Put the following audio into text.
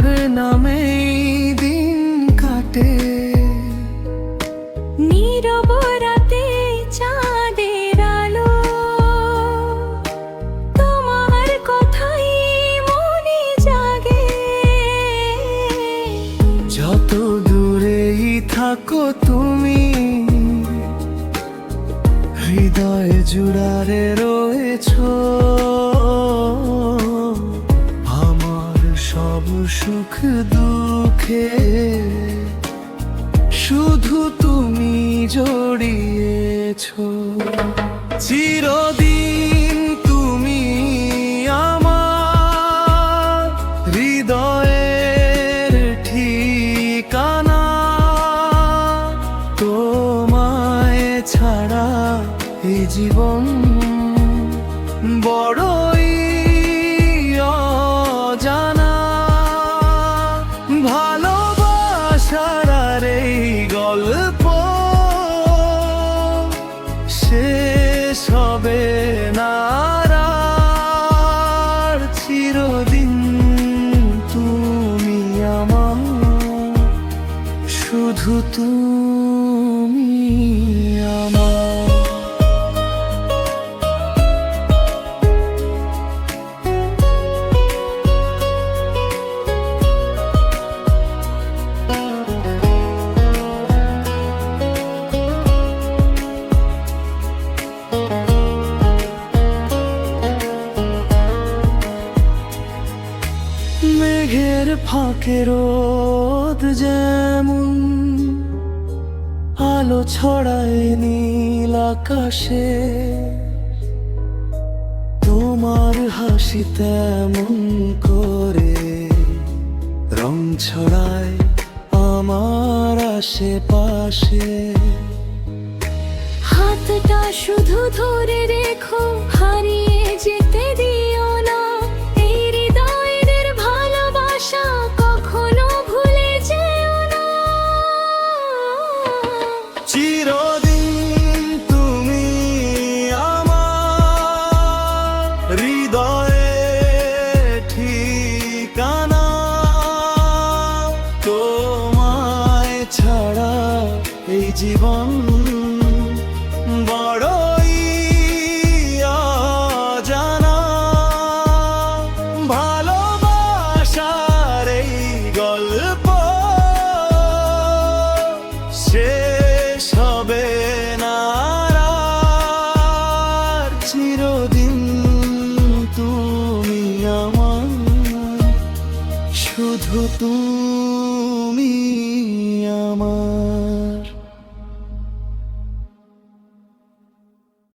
তোমার নামেই দিন কাটে। নীরব রাতে চাঁদের আলো, তোমার কথাই মনে জাগে। যত দূরেই থাকো তুমি, হৃদয় জুড়ারে রয়েছো। আমার সব সুখ দুঃখে শুধু তুমি জড়িয়েছো। চিরদিন তুমি আমার হৃদয়ের ঠিকানা। তোমায় ছাড়া এই জীবন বড়ই অজানা। ভালোবাসার আর এই গল্প শেষ হবে না আর। চিরদিন তুমি আমার, শুধু তুমি আমার। মেঘের ফাঁকে রোদ যেমন আলো ছড়ায় নীল আকাশে, তোমার হাসি তেমন করে রং ছড়ায় আমার আশেপাশে। হাতটা শুধু ধরে রেখো, হারিয়ে যেতে দিও না। এই হৃদয়ের ভালোবাসা কখনো ভুলে যেও না। চিরদিন তুমি আমার হৃদয়ে ঠিকানা। তোমায় ছাড়া এই জীবন বড়ই অজানা। ভালোবাসার এই গল্প শেষ হবে না আর। চিরদিন তুমি আমার, শুধু তুমি আমার।